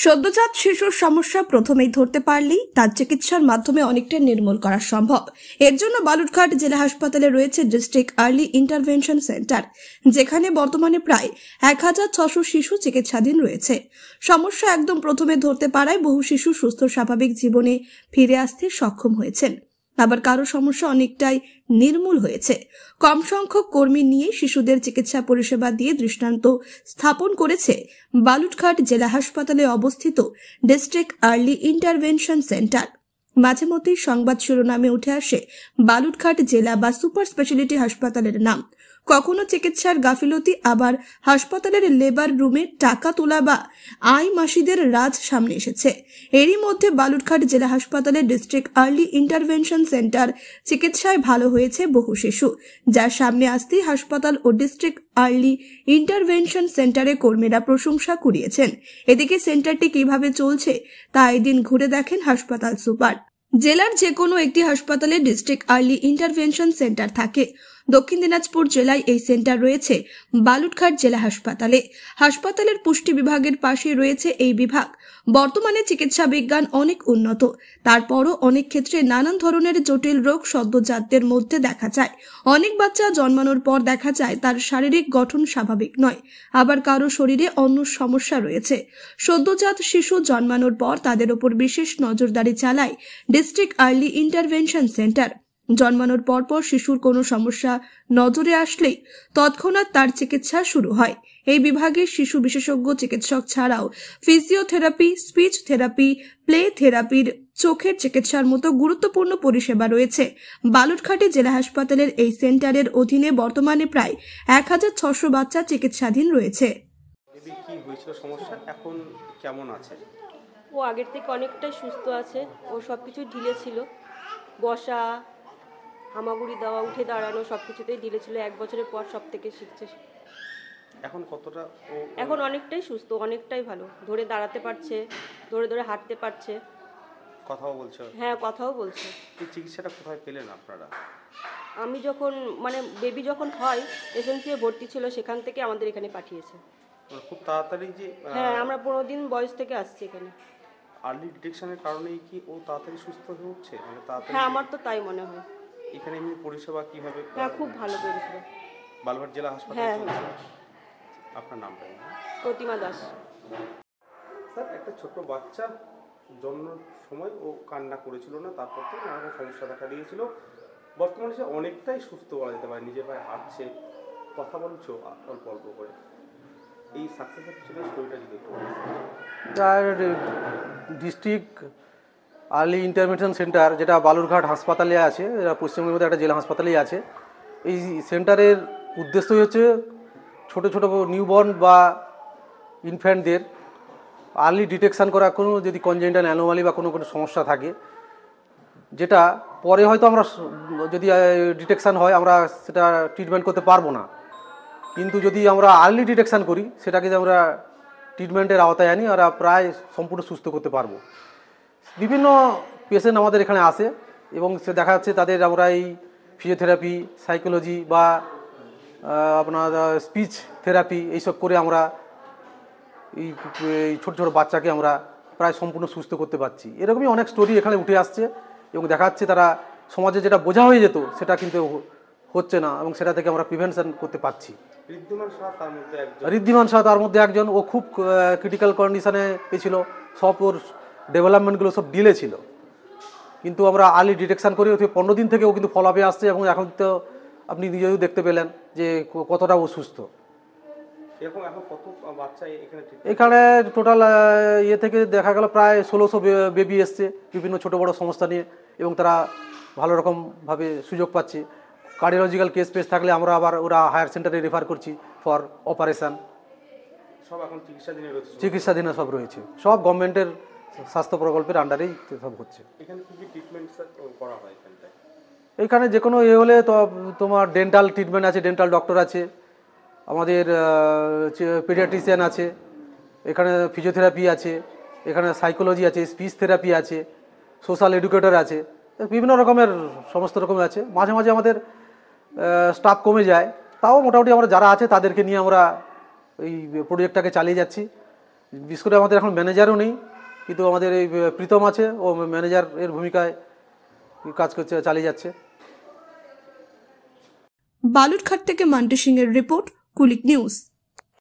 সদ্যজাত শিশুর সমস্যা প্রথমেই ধরতে পারলেই তার চিকিৎসার মাধ্যমে অনেকটা নির্মূল করা সম্ভব। এর জন্য বালুরঘাট জেলা হাসপাতালে রয়েছে ডিস্ট্রিক্ট আর্লি ইন্টারভেনশন সেন্টার, যেখানে বর্তমানে প্রায় 1600 শিশু চিকিৎসাধীন রয়েছে। সমস্যা একদম প্রথমে ধরতে পারায় বহু শিশু সুস্থ স্বাভাবিক জীবনে ফিরে আসতে সক্ষম হয়েছেন। আবার কারো সমস্যা অনেকটাই নির্মূল হয়েছে। কম সংখ্যক কর্মী নিয়ে শিশুদের চিকিৎসা পরিষেবা দিয়ে দৃষ্টান্ত স্থাপন করেছে বালুরঘাট জেলা হাসপাতালে অবস্থিত ডিস্ট্রিক্ট আর্লি ইন্টারভেনশন সেন্টার। মাঝে মধ্যেই সংবাদ শিরোনামে উঠে আসে বালুরঘাট জেলা বা সুপার স্পেশালিটি হাসপাতালের নাম। কখনো চিকিৎসার গাফিলতি, আবার হাসপাতালের লেবার রুমে টাকা তোলা বা আয় মাসিদের রাজ সামনে এসেছে। এরই মধ্যে বালুরঘাট জেলা হাসপাতালের ডিস্ট্রিক্ট আর্লি ইন্টারভেনশন সেন্টার চিকিৎসায় ভালো হয়েছে বহু শিশু, যার সামনে আসতেই হাসপাতাল ও ডিস্ট্রিক্ট আর্লি ইন্টারভেনশন সেন্টারে কর্মীরা প্রশংসা কুড়িয়েছেন। এদিকে সেন্টারটি কিভাবে চলছে তা এদিন ঘুরে দেখেন হাসপাতাল সুপার। জেলার যে কোনো একটি হাসপাতালে ডিস্ট্রিক্ট আর্লি ইন্টারভেনশন সেন্টার থাকে। দক্ষিণ দিনাজপুর জেলায় এই সেন্টার রয়েছে বালুরঘাট জেলা হাসপাতালে। হাসপাতালের পুষ্টি বিভাগের পাশে রয়েছে এই বিভাগ। বর্তমানে চিকিৎসা বিজ্ঞান অনেক উন্নত, তারপরও অনেক ক্ষেত্রে নানান ধরনের জটিল রোগ সদ্যজাতদের মধ্যে দেখা যায়। অনেক বাচ্চা জন্মানোর পর দেখা যায় তার শারীরিক গঠন স্বাভাবিক নয়, আবার কারো শরীরে অন্য সমস্যা রয়েছে। সদ্যজাত শিশু জন্মানোর পর তাদের উপর বিশেষ নজরদারি চালায় ডিস্ট্রিক্ট আর্লি ইন্টারভেনশন সেন্টার। জন্মানোর পরপর শিশুর কোনো সমস্যা নজরে আসলেই তৎক্ষণাৎ তার চিকিৎসা শুরু হয়। এই বিভাগে শিশু বিশেষজ্ঞ চিকিৎসক ছাড়াও ফিজিওথেরাপি, স্পিচ থেরাপি, প্লে থেরাপির, চোখের চিকিৎসার মতো গুরুত্বপূর্ণ পরিষেবা রয়েছে। বালুরঘাটে জেলা হাসপাতালের এই সেন্টারের অধীনে বর্তমানে প্রায় 1600 বাচ্চা চিকিৎসাধীন রয়েছে। কি হয়েছিল সমস্যা, এখন কেমন আছে? ও আগের থেকে অনেকটাই সুস্থ আছে। ও সব কিছু ঢিলে ছিল, বসা, হামাগুড়ি দেওয়া, উঠে দাঁড়ানো সব কিছুতেই ঢিলে ছিল। 1 বছরের পর সব থেকে শিখছে। এখন কতটা এখন অনেকটাই সুস্থ, অনেকটাই ভালো। ধরে দাঁড়াতে পারছে, ধরে ধরে হাঁটতে পারছে, কথাও বলছে। হ্যাঁ, কথাও বলছে। এই চিকিৎসাটা কোথায় পেলেন আপনারা? আমি যখন বেবি যখন হয় এসএনসিতে ভর্তি ছিল, সেখান থেকে আমাদের এখানে পাঠিয়েছে। খুব তাড়াতাড়ি যে হ্যাঁ, আমরা 15 দিন বয়স থেকে আসছি এখানে। আর্লি ডিটেকশনের কারণেই কি ও তাড়াতাড়ি সুস্থ হয়ে উঠছে? মানে তাড়াতাড়ি? হ্যাঁ, আমার তো তাই মনে হয়। এখানে এমনি পরিষেবা কিভাবে? হ্যাঁ, খুব ভালো পরিষেবা। বালুরঘাট জেলা হাসপাতালে হ্যাঁ, চলছে। আপনার নামটা? প্রতিমা দাস। স্যার, একটা ছোট বাচ্চা জন্মের সময় ও কান্না করেছিল না, তারপর থেকে নানা সমস্যা দেখা দিয়েছিল। বর্তমানে সে অনেকটাই সুস্থ বলা যেতে পারে, নিজের পায়ে হাঁটছে, কথা বলছো অল্প অল্প করে। এই সাকসেসের পিছনে স্টোরিটা যদি একটু ডিস্ট্রিক্ট আর্লি ইন্টারভেনশন সেন্টার যেটা বালুরঘাট হাসপাতালে আছে, পশ্চিমবঙ্গের মধ্যে একটা জেলা হাসপাতালেই আছে। এই সেন্টারের উদ্দেশ্যই হচ্ছে ছোট ছোট নিউবর্ন বা ইনফ্যান্টদের আর্লি ডিটেকশান করা, কোনো যদি কনজেনিটাল অ্যানোমালি বা কোনো সমস্যা থাকে, যেটা পরে হয়তো আমরা যদি ডিটেকশান হয় আমরা সেটা ট্রিটমেন্ট করতে পারবো না, কিন্তু যদি আমরা আর্লি ডিটেকশান করি সেটাকে যদি আমরা ট্রিটমেন্টের আওতায় আনি আর প্রায় সম্পূর্ণ সুস্থ করতে পারবো। বিভিন্ন পেশেন্ট আমাদের এখানে আসে এবং সে দেখা যাচ্ছে তাদের আমরা এই ফিজিওথেরাপি, সাইকোলজি বা আপনার স্পিচ থেরাপি এইসব করে আমরা এই ছোটো ছোটো বাচ্চাকে আমরা প্রায় সম্পূর্ণ সুস্থ করতে পারছি। এরকমই অনেক স্টোরি এখানে উঠে আসছে এবং দেখা যাচ্ছে তারা সমাজে যেটা বোঝা হয়ে যেত সেটা কিন্তু হচ্ছে না এবং সেটা থেকে আমরা প্রিভেনশন করতে পারছি। ঋদ্ধিমান শাহ তার মধ্যে একজন। ও খুব ক্রিটিক্যাল কন্ডিশনে পেয়েছিল, সব ওর ডেভেলপমেন্টগুলো সব ডিলে ছিল, কিন্তু আমরা আর্লি ডিটেকশান করি। 15 দিন থেকে ও কিন্তু ফলো আপে আসছে এবং এখন তো আপনি নিজেও দেখতে পেলেন যে কতটা ও সুস্থ। এখানে টোটাল থেকে দেখা গেল প্রায় 1600 বেবি এসছে বিভিন্ন ছোটো বড়ো সংস্থা নিয়ে এবং তারা ভালো রকমভাবে সুযোগ পাচ্ছে। কার্ডিওলজিক্যাল কেস থাকলে আমরা আবার ওরা হায়ার সেন্টারে রেফার করছি ফর অপারেশান। সব এখন চিকিৎসাধীনে সব রয়েছে, সব গভর্নমেন্টের স্বাস্থ্য প্রকল্পের আন্ডারেই সব হচ্ছে। এখানে যে কোনো হলে তো তোমার ডেন্টাল ট্রিটমেন্ট আছে, ডেন্টাল ডক্টর আছে, আমাদের পেডিয়াট্রিশিয়ান আছে, এখানে ফিজিওথেরাপি আছে, এখানে সাইকোলজি আছে, স্পিচ থেরাপি আছে, সোশ্যাল এডুকেটর আছে, বিভিন্ন রকমের সমস্ত রকমের আছে। মাঝে মাঝে আমাদের স্টাফ কমে যায়, তাও মোটামুটি আমরা যারা আছে তাদেরকে নিয়ে আমরা এই প্রজেক্টটাকে চালিয়ে যাচ্ছি বিশেষ করে আমাদের এখন ম্যানেজারও নেই, কিন্তু আমাদের এই প্রীতম আছে, ও ম্যানেজারের ভূমিকায় কাজ করছে, চালিয়ে যাচ্ছে। বালুরঘাট থেকে মান্টি সিং এর রিপোর্ট, কুলিক নিউজ।